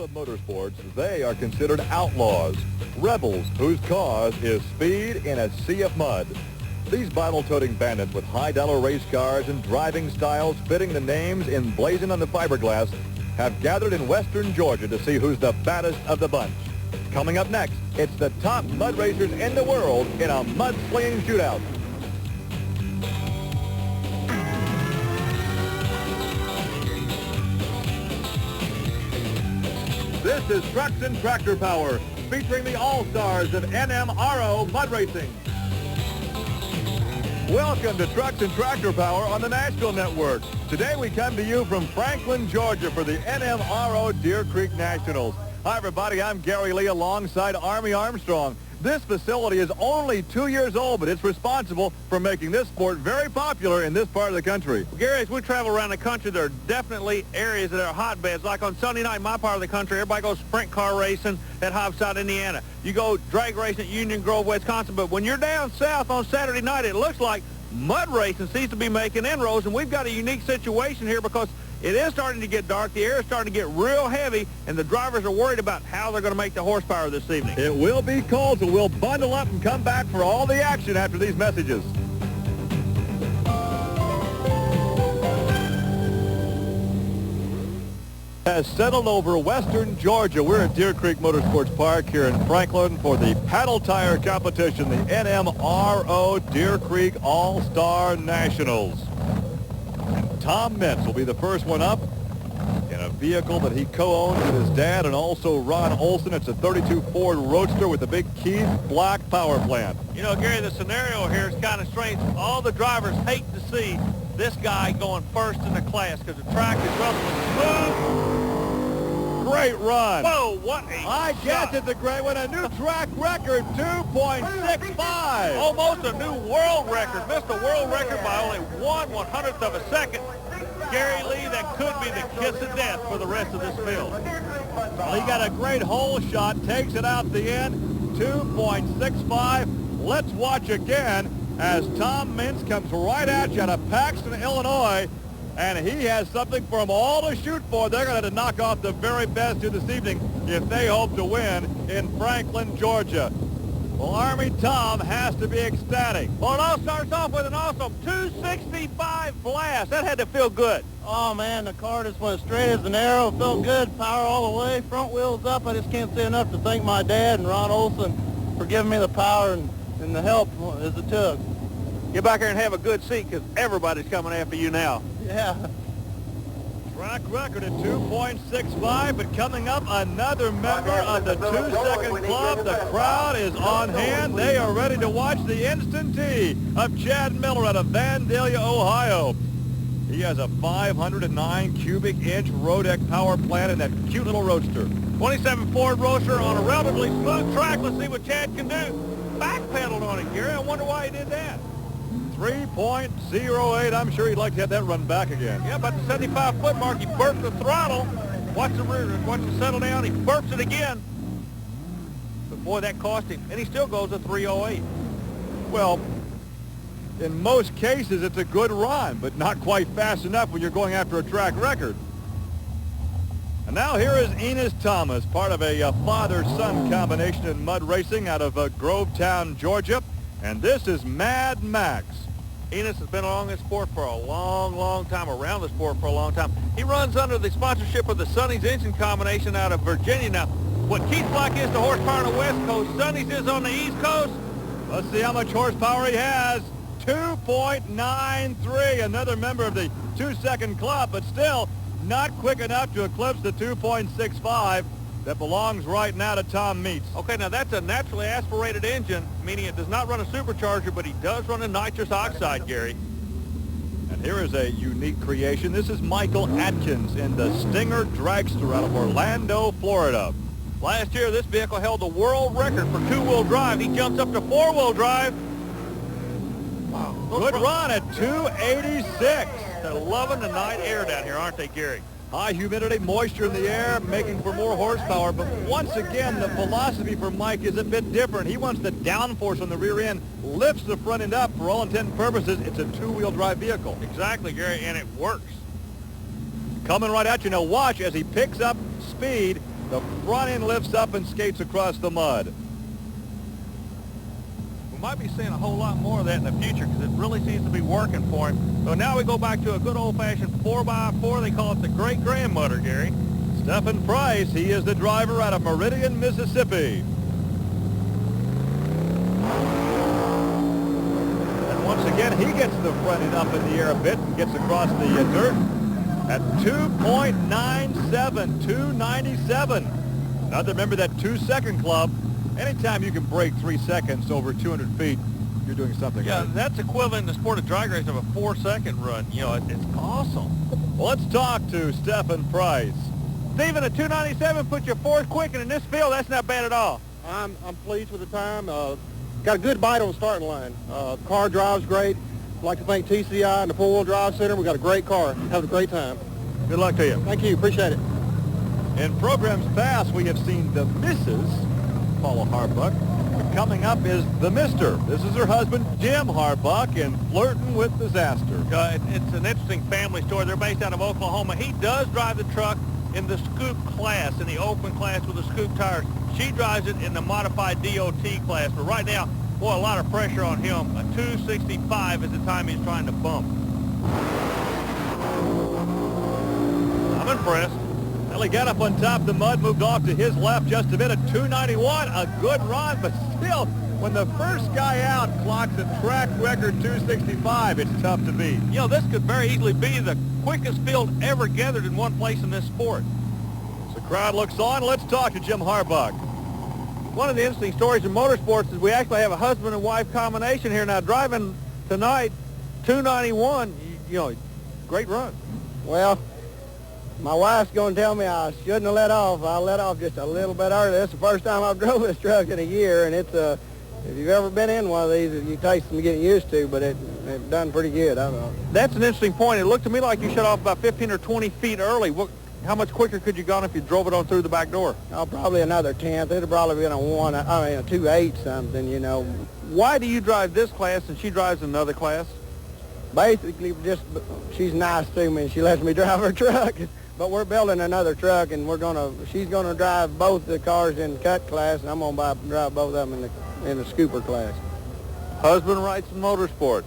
of motorsports, they are considered outlaws, rebels whose cause is speed in a sea of mud. These bottle-toting bandits with high-dollar race cars and driving styles fitting the names emblazoned on the fiberglass have gathered in western Georgia to see who's the baddest of the bunch. Coming up next, it's the top mud racers in the world in a mudslinging shootout. This is Trucks and Tractor Power, featuring the all-stars of Nmro Mud Racing. Welcome to Trucks and Tractor Power on the Nashville Network. Today we come to you from Franklin, Georgia for the Nmro Deer Creek Nationals. Hi everybody, I'm Gary Lee alongside Army Armstrong. This facility is only 2 years old, but it's responsible for making this sport very popular in this part of the country. Well, Gary, as we travel around the country, there are definitely areas that are hotbeds. Like on Sunday night in my part of the country, everybody goes sprint car racing at Hobbside, Indiana. You go drag racing at Union Grove, Wisconsin. But when you're down south on Saturday night, it looks like mud racing seems to be making inroads, and we've got a unique situation here because it is starting to get dark, the air is starting to get real heavy, and the drivers are worried about how they're going to make the horsepower this evening. It will be cold, so we'll bundle up and come back for all the action after these messages. Has settled over western Georgia. We're at Deer Creek Motorsports Park here in Franklin for the paddle tire competition, the Nmro Deer Creek All-Star Nationals. And Tom Mintz will be the first one up in a vehicle that he co-owns with his dad and also Ron Olson. It's a 32 Ford Roadster with a big Keith Black power plant. You know, Gary, the scenario here is kind of strange. All the drivers hate to see this guy going first in the class because the track is relatively smooth. Great run. Whoa, what a I guess shot. it's a great one. A new track record, 2.65. Almost a new world record. Missed a world record by only 1/100th of a second. Gary Lee, that could be the kiss of death for the rest of this field. Well, he got a great hole shot, takes it out the end, 2.65. Let's watch again as Tom Mintz comes right at you out of Paxton, Illinois. And he has something for them all to shoot for. They're going to knock off the very best here this evening if they hope to win in Franklin, Georgia. Well, Army Tom has to be ecstatic. Well, it all starts off with an awesome 265 blast. That had to feel good. Oh, man, the car just went straight as an arrow. Felt good, power all the way, front wheels up. I just can't say enough to thank my dad and Ron Olson for giving me the power and the help as it took. Get back here and have a good seat because everybody's coming after you now. Yeah. Track record at 2.65, but coming up, another member of the 2-second club. The crowd is on hand. They are ready to watch the instant tee of Chad Miller out of Vandalia, Ohio. He has a 509 cubic inch Rodeck power plant in that cute little Roadster. 27 Ford Roadster on a relatively smooth track. Let's see what Chad can do. Backpedaled on it, Gary. I wonder why he did that. 3.08. I'm sure he'd like to have that run back again. Yeah, about the 75-foot mark, he burped the throttle. Watch the rear, watch it settle down. He burps it again. But boy, that cost him. And he still goes to 3.08. Well, in most cases, it's a good run, but not quite fast enough when you're going after a track record. And now here is Enos Thomas, part of a father-son combination in mud racing out of Grovetown, Georgia. And this is Mad Max. Enos has been along this sport for a long, long time, around the sport for a long time. He runs under the sponsorship of the Sonny's Engine Combination out of Virginia. Now, what Keith Black is to horsepower on the West Coast, Sonny's is on the East Coast. Let's see how much horsepower he has. 2.93, another member of the 2-second club, but still not quick enough to eclipse the 2.65 that belongs right now to Tom Mintz. Okay, now that's a naturally aspirated engine, meaning it does not run a supercharger, but he does run a nitrous oxide, Gary. And here is a unique creation. This is Michael Atkins in the Stinger Dragster out of Orlando, Florida. Last year, this vehicle held the world record for two-wheel drive. He jumps up to four-wheel drive. Wow, good run at 286. They're loving the night air down here, aren't they, Gary? High humidity, moisture in the air, making for more horsepower. But once again, the philosophy for Mike is a bit different. He wants the downforce on the rear end, lifts the front end up. For all intent and purposes, it's a two-wheel drive vehicle. Exactly, Gary, and it works. Coming right at you. Now watch as he picks up speed The front end lifts up and skates across the mud. We might be seeing a whole lot more of that in the future because it really seems to be working for him. So now we go back to a good old-fashioned 4x4. They call it the Great Grandmother, Gary. Stephen Price, he is the driver out of Meridian, Mississippi. And once again, he gets the front end up in the air a bit and gets across the dirt at 2.97, 297. Another member of that 2-second club. Anytime you can break 3 seconds over 200 feet, you're doing something Yeah, right. that's equivalent in the sport of drag racing of a 4-second run. You know, it's awesome. Well, let's talk to Stephen Price. Stephen, a 297 puts you fourth quick, and in this field, that's not bad at all. I'm pleased with the time. Got a good bite on the starting line. Car drives great. I'd like to thank TCI and the 4-wheel drive center. We got a great car. Have a great time. Good luck to you. Thank you. Appreciate it. In programs past, we have seen the Mrs. Paula Harbuck. But coming up is the Mr. This is her husband, Jim Harbuck, in Flirting with Disaster. It's an interesting family story. They're based out of Oklahoma. He does drive the truck in the scoop class, in the open class with the scoop tires. She drives it in the modified DOT class. But right now, boy, a lot of pressure on him. A 265 is the time he's trying to bump. I'm impressed. Well, he got up on top of the mud, moved off to his left just a bit at 291. A good run, but still, when the first guy out clocks a track record 265, it's tough to beat. You know, this could very easily be the quickest field ever gathered in one place in this sport. As the crowd looks on, let's talk to Jim Harbuck. One of the interesting stories in motorsports is we actually have a husband and wife combination here now. Driving tonight, 291, you know, great run. Well, my wife's going to tell me I shouldn't have let off. I let off just a little bit early. This is the first time I've drove this truck in a year, and it's if you've ever been in one of these, you taste them getting used to, but it done pretty good. I don't know. That's an interesting point. It looked to me like you shut off about 15 or 20 feet early. How much quicker could you gone if you drove it on through the back door? Oh, probably another tenth. It'd probably been a 2.8 something, you know. Why do you drive this class and she drives another class? Basically, just she's nice to me and she lets me drive her truck. But we're building another truck, and she's gonna drive both the cars in cut class, and I'm gonna drive both of them in the scooper class. Husband writes in motorsports.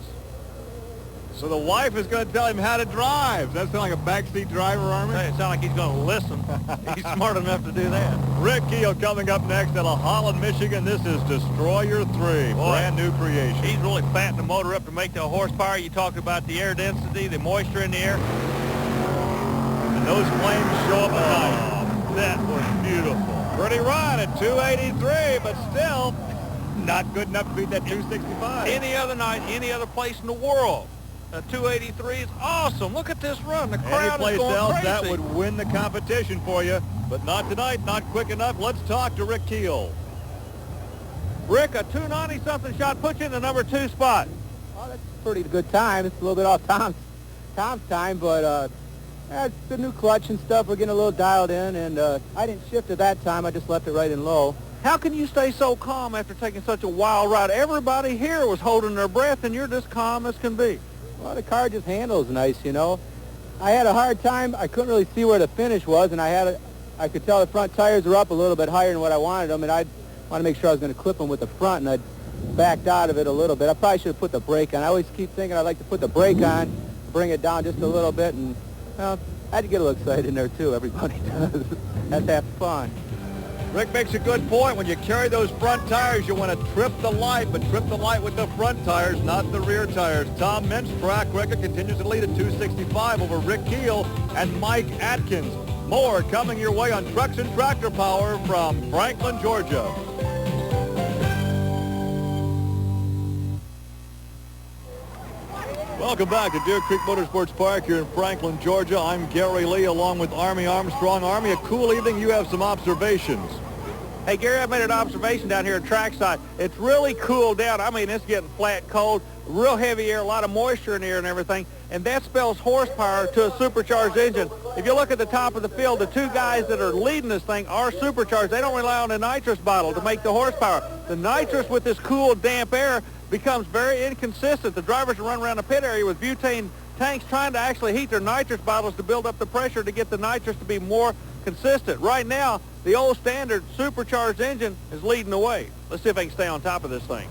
So the wife is going to tell him how to drive. Does that sound like a backseat driver, Armin? Hey, it sounds like he's going to listen. He's smart enough to do that. Rick Keel coming up next out of Holland, Michigan. This is Destroyer 3, brand new creation. He's really fatting the motor up to make the horsepower. You talked about the air density, the moisture in the air. And those flames show up at night. That was beautiful. Pretty run at 283, but still not good enough to beat that 265. Any other night, any other place in the world, a 283 is awesome. Look at this run. The crowd Any is place going else, crazy. that would win the competition for you, but not tonight, not quick enough. Let's talk to Rick Keel. Rick, a 290-something shot puts you in the number 2 spot. Oh, that's a pretty good time. It's a little bit off Tom's time, but it's the new clutch and stuff. We're getting a little dialed in, and I didn't shift at that time. I just left it right in low. How can you stay so calm after taking such a wild ride? Everybody here was holding their breath, and you're just calm as can be. Well, the car just handles nice, you know. I had a hard time. I couldn't really see where the finish was, and I could tell the front tires were up a little bit higher than what I wanted them, and I wanted to make sure I was going to clip them with the front, and I backed out of it a little bit. I probably should have put the brake on. I always keep thinking I'd like to put the brake on, bring it down just a little bit, and well, I had to get a little excited in there too. Everybody does. That's half the fun. Rick makes a good point. When you carry those front tires, you want to trip the light, but trip the light with the front tires, not the rear tires. Tom Mintz, track record, continues to lead at 265 over Rick Keel and Mike Atkins. More coming your way on Trucks and Tractor Power from Franklin, Georgia. Welcome back to Deer Creek Motorsports Park here in Franklin, Georgia. I'm Gary Lee along with Army Armstrong. Army, a cool evening. You have some observations. Hey, Gary, I made an observation down here at trackside. It's really cooled down. I mean, it's getting flat cold, real heavy air, a lot of moisture in the air and everything, and that spells horsepower to a supercharged engine. If you look at the top of the field, the two guys that are leading this thing are supercharged. They don't rely on the nitrous bottle to make the horsepower. The nitrous with this cool, damp air becomes very inconsistent. The drivers run around the pit area with butane tanks trying to actually heat their nitrous bottles to build up the pressure to get the nitrous to be more consistent. Right now, The old standard supercharged engine is leading the way. Let's see if they can stay on top of this thing.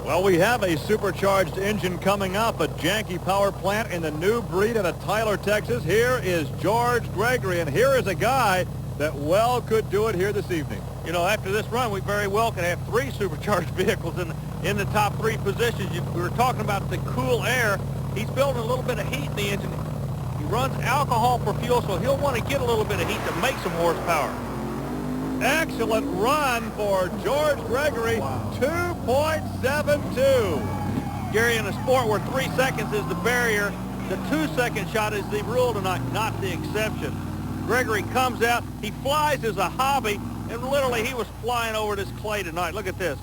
Well, we have a supercharged engine coming up, a janky power plant in the new breed out of Tyler, Texas. Here is George Gregory, and here is a guy that well could do it here this evening. You know, after this run, we very well could have 3 supercharged vehicles in the top 3 positions. We were talking about the cool air. He's building a little bit of heat in the engine. He runs alcohol for fuel, so he'll want to get a little bit of heat to make some horsepower. Excellent run for George Gregory, wow. 2.72. Gary, in a sport where 3 seconds is the barrier, the 2-second shot is the rule tonight, not the exception. Gregory comes out, he flies as a hobby, and literally he was flying over this clay tonight. Look at this.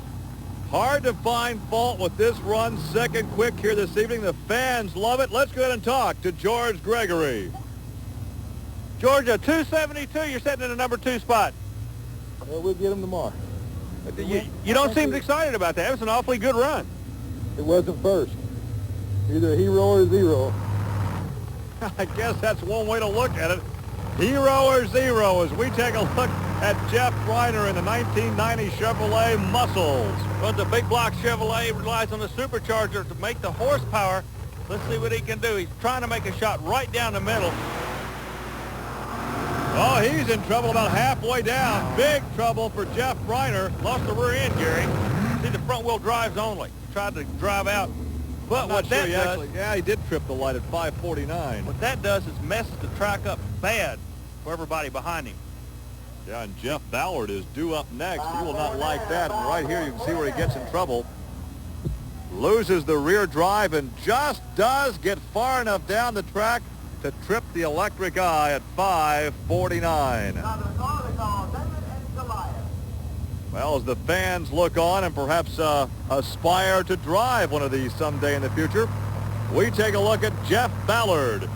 Hard to find fault with this run, second quick here this evening. The fans love it. Let's go ahead and talk to George Gregory. George, a 272, you're sitting in the number 2 spot. Well, we'll get him tomorrow. You don't seem excited about that. It was an awfully good run. It wasn't first. Either a hero or a zero. I guess that's one way to look at it. Hero or zero as we take a look at Jeff Reiner in the 1990 Chevrolet Muscles. Runs a big block Chevrolet, relies on the supercharger to make the horsepower. Let's see what he can do. He's trying to make a shot right down the middle. Oh, he's in trouble about halfway down. Big trouble for Jeff Reiner. Lost the rear end, Gary. See, the front wheel drives only. Tried to drive out. But what that does... he did trip the light at 549. What that does is messes the track up bad for everybody behind him. Yeah, and Jeff Ballard is due up next. He will not like that. And right here you can see where he gets in trouble. Loses the rear drive and just does get far enough down the track to trip the electric eye at 549. Well, as the fans look on and perhaps aspire to drive one of these someday in the future, we take a look at Jeff Ballard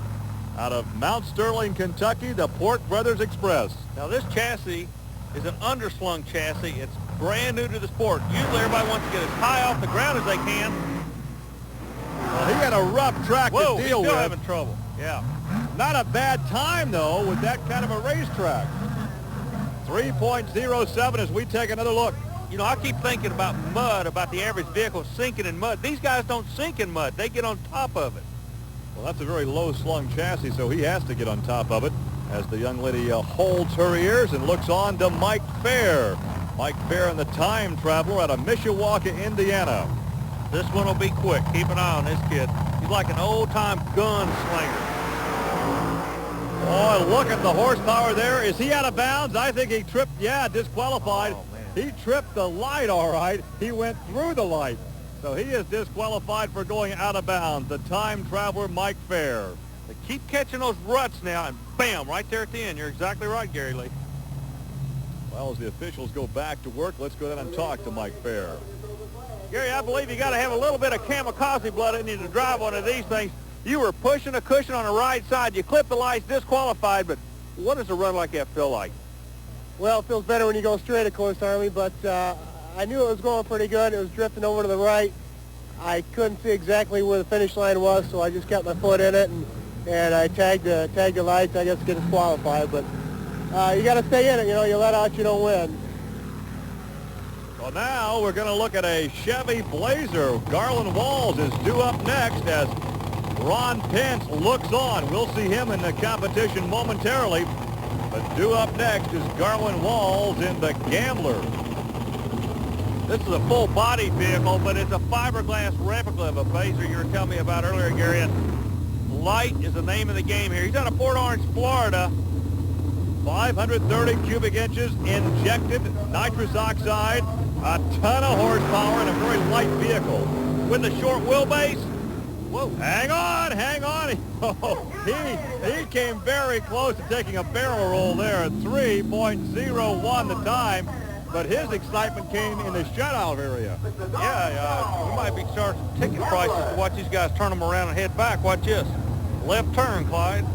out of Mount Sterling, Kentucky, the Port Brothers Express. Now, this chassis is an underslung chassis. It's brand new to the sport. Usually everybody wants to get as high off the ground as they can. Well, he had a rough track to deal with. He's still having trouble. Yeah. Not a bad time, though, with that kind of a racetrack. 3.07 as we take another look. You know, I keep thinking about mud, about the average vehicle sinking in mud. These guys don't sink in mud. They get on top of it. Well, that's a very low-slung chassis, so he has to get on top of it as the young lady holds her ears and looks on to Mike Fair. Mike Fair in the time traveler out of Mishawaka, Indiana. This one will be quick. Keep an eye on this kid. He's like an old-time gunslinger. Oh, look at the horsepower there. Is he out of bounds? I think he tripped, disqualified. Oh, man. He tripped the light, all right. He went through the light. So he is disqualified for going out of bounds. The time traveler, Mike Fair. They keep catching those ruts now, and bam, right there at the end. You're exactly right, Gary Lee. Well, as the officials go back to work, let's go ahead and talk to Mike Fair. Gary, I believe you got to have a little bit of kamikaze blood in you to drive one of these things. You were pushing a cushion on the right side. You clipped the lights, disqualified, but what does a run like that feel like? Well, it feels better when you go straight, of course, Army, but I knew it was going pretty good. It was drifting over to the right. I couldn't see exactly where the finish line was, so I just kept my foot in it, and I tagged the lights, I guess, to get disqualified. But you got to stay in it. You know, you let out, you don't win. Well, now we're going to look at a Chevy Blazer. Garland Walls is due up next as Ron Pence looks on. We'll see him in the competition momentarily. But due up next is Garland Walls in the Gambler. This is a full-body vehicle, but it's a fiberglass replica of a Blazer you were telling me about earlier, Gary. And light is the name of the game here. He's out of Port Orange, Florida. 530 cubic inches injected nitrous oxide, a ton of horsepower, and a very light vehicle. With the short wheelbase. Whoa, hang on. Oh, he came very close to taking a barrel roll there at 3.01 the time, but his excitement came in the shutout area. Yeah, we might be charging ticket prices to watch these guys turn them around and head back. Watch this. Left turn, Clyde.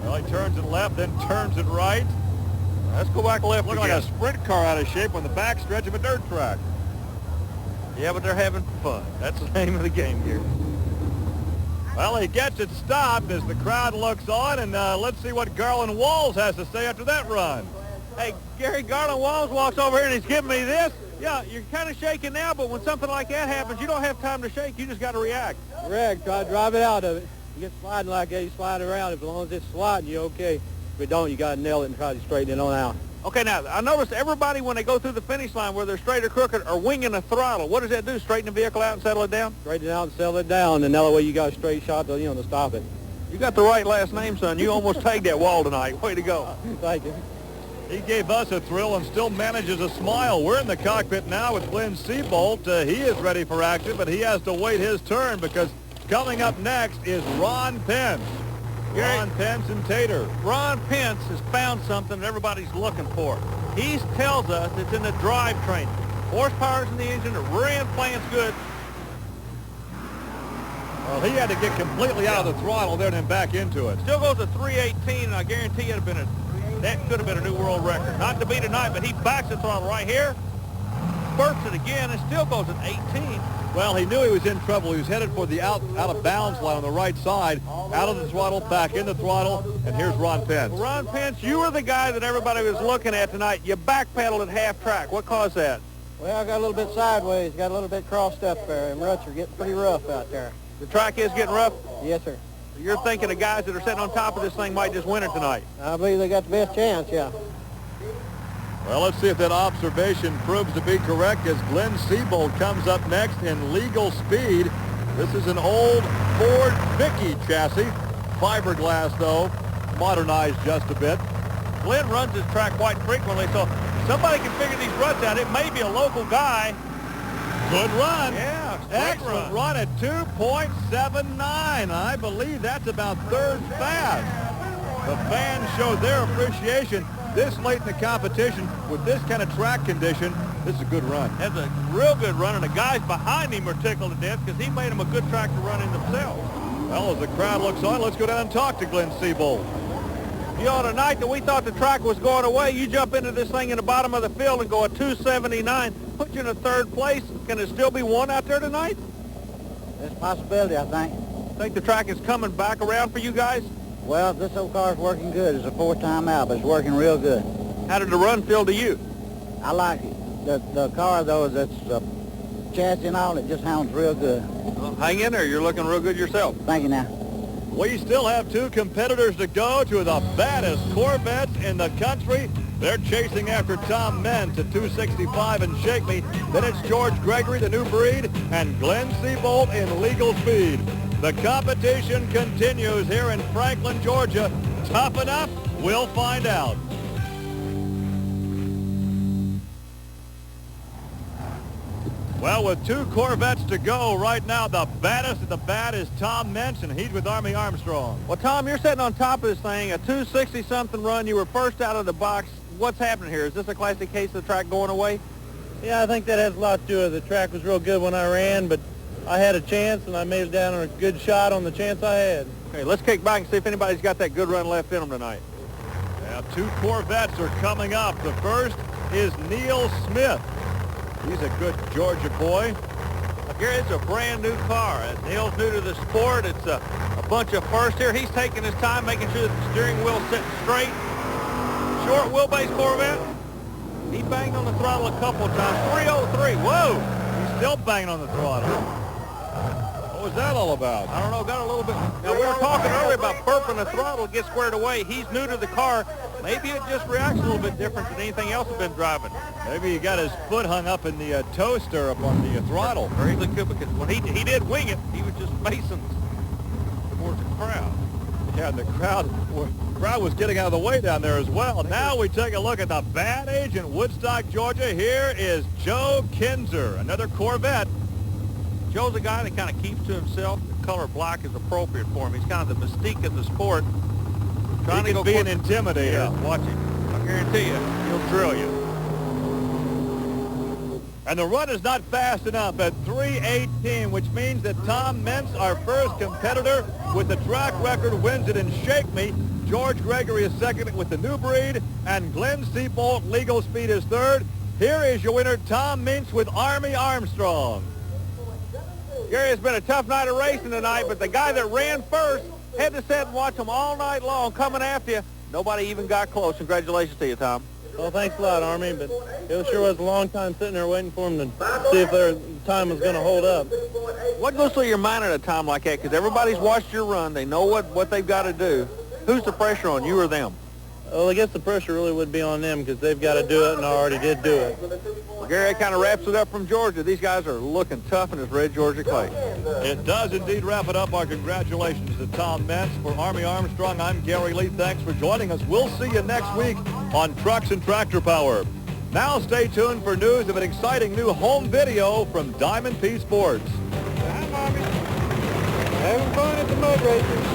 Well, he turns it left, then turns it right. Let's go back left. Look like a sprint car out of shape on the back stretch of a dirt track. Yeah, but they're having fun. That's the name of the game here. Well, he gets it stopped as the crowd looks on, and let's see what Garland Walls has to say after that run. Hey, Gary Garland Walls walks over here and he's giving me this. Yeah, you're kind of shaking now, but when something like that happens, you don't have time to shake. You just got to react. Correct. Try to drive it out of it. You get sliding like that, you slide around. As long as it's sliding, you're okay. If it don't, you got to nail it and try to straighten it on out. Okay, now, I notice everybody, when they go through the finish line, whether they're straight or crooked, are winging the throttle. What does that do? Straighten the vehicle out and settle it down? Straighten it out and settle it down, and that way you got a straight shot to, to stop it. You got the right last name, son. You almost tagged that wall tonight. Way to go. Thank you. He gave us a thrill and still manages a smile. We're in the cockpit now with Glenn Seabolt. He is ready for action, but he has to wait his turn because coming up next is Ron Pence. Ron Pence and Tater. Ron Pence has found something that everybody's looking for. He tells us it's in the drivetrain. Horsepower's in the engine, the rear end plant's good. Well, he had to get completely out of the throttle there and then back into it. Still goes to 318, and I guarantee that could have been a new world record. Not to be tonight, but he backs the throttle right here, spurts it again, and still goes at 18. Well, he knew he was in trouble. He was headed for the out of bounds line on the right side, out of the throttle, back in the throttle, and here's Ron Pence. Well, Ron Pence, you were the guy that everybody was looking at tonight. You backpedaled at half track. What caused that? Well, I got a little bit sideways, got a little bit crossed up there, and ruts are getting pretty rough out there. The track is getting rough? Yes, sir. You're thinking the guys that are sitting on top of this thing might just win it tonight? I believe they got the best chance, yeah. Well, let's see if that observation proves to be correct as Glenn Seabolt comes up next in legal speed. This is an old Ford Vicky chassis. Fiberglass, though, modernized just a bit. Glenn runs this track quite frequently, so if somebody can figure these ruts out. It may be a local guy. Good run. Yeah, excellent run at 2.79. I believe that's about third fast. The fans showed their appreciation this late in the competition with this kind of track condition. This is a good run. That's a real good run, and the guys behind him are tickled to death because he made them a good track to run in themselves. Well, as the crowd looks on, let's go down and talk to Glenn Seabolt. You know, tonight that we thought the track was going away, you jump into this thing in the bottom of the field and go at 279, put you in a third place. Can there still be one out there tonight? There's a possibility, I think. Think the track is coming back around for you guys? Well, this old car's working good. It's a fourth time out, but it's working real good. How did the run feel to you? I like it. The car, though, that's chassis and all, it just sounds real good. Well, hang in there. You're looking real good yourself. Thank you now. We still have two competitors to go, two of the baddest Corvettes in the country. They're chasing after Tom Meents at 265 and Shake Me. Then it's George Gregory, the new breed, and Glenn Seabolt in legal speed. The competition continues here in Franklin, Georgia. Tough enough? We'll find out. Well, with two Corvettes to go right now, the baddest of the bad is Tom Meents, and he's with Army Armstrong. Well, Tom, you're sitting on top of this thing, a 260-something run. You were first out of the box. What's happening here? Is this a classic case of the track going away? Yeah, I think that has a lot to do with it. The track was real good when I ran, but I had a chance, and I made it down on a good shot on the chance I had. Okay, let's kick back and see if anybody's got that good run left in them tonight. Now, two Corvettes are coming up. The first is Neil Smith. He's a good Georgia boy. Gary, it's a brand new car. Neil's new to the sport. It's a bunch of first here. He's taking his time, making sure that the steering wheel's sitting straight. Short wheelbase Corvette. He banged on the throttle a couple of times. 303. Whoa! He's still banging on the throttle. What was that all about? I don't know. Got a little bit. Now, we were talking earlier about burping the throttle to get squared away. He's new to the car. Maybe it just reacts a little bit different than anything else he's been driving. Maybe he got his foot hung up in the toe stirrup on the throttle. Very good, because when he did wing it, he was just facing towards the crowd. Yeah, and the crowd was getting out of the way down there as well. Now we take a look at the bad age in Woodstock, Georgia. Here is Joe Kinzer, another Corvette. Joe's a guy that kind of keeps to himself. The color black is appropriate for him. He's kind of the mystique of the sport. Trying to be an intimidator. Yeah, watch him. I guarantee you, he'll drill you. And the run is not fast enough at 3:18, which means that Tom Meents, our first competitor with the track record, wins it in Shake Me. George Gregory is second with the new breed, and Glenn Seabolt, legal speed, is third. Here is your winner, Tom Meents with Army Armstrong. Gary, it's been a tough night of racing tonight, but the guy that ran first had to sit and watch him all night long coming after you. Nobody even got close. Congratulations to you, Tom. Well, thanks a lot, Army, but it sure was a long time sitting there waiting for them to see if their time was going to hold up. What goes through your mind at a time like that? Because everybody's watched your run. They know what they've got to do. Who's the pressure on, you or them? Well, I guess the pressure really would be on them because they've got to do it, and I already did do it. Well, Gary, that kind of wraps it up from Georgia. These guys are looking tough in this red Georgia clay. It does indeed wrap it up. Our congratulations to Tom Mentz. For Army Armstrong, I'm Gary Lee. Thanks for joining us. We'll see you next week on Trucks and Tractor Power. Now stay tuned for news of an exciting new home video from Diamond P Sports. Hi, Mommy. Having fun at the mud races.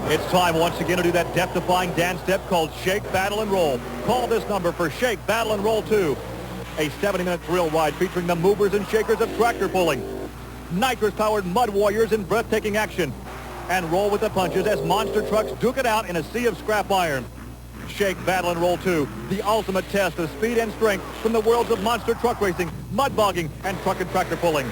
It's time once again to do that death-defying dance step called Shake, Battle, and Roll. Call this number for Shake, Battle, and Roll 2. A 70-minute thrill ride featuring the movers and shakers of tractor pulling. Nitrous-powered mud warriors in breathtaking action. And roll with the punches as monster trucks duke it out in a sea of scrap iron. Shake, Battle, and Roll 2, the ultimate test of speed and strength from the worlds of monster truck racing, mud bogging, and truck and tractor pulling.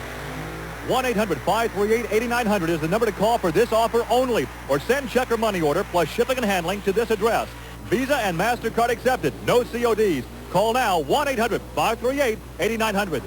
1-800-538-8900 is the number to call for this offer only, or send check or money order plus shipping and handling to this address. Visa and MasterCard accepted. No CODs. Call now, 1-800-538-8900.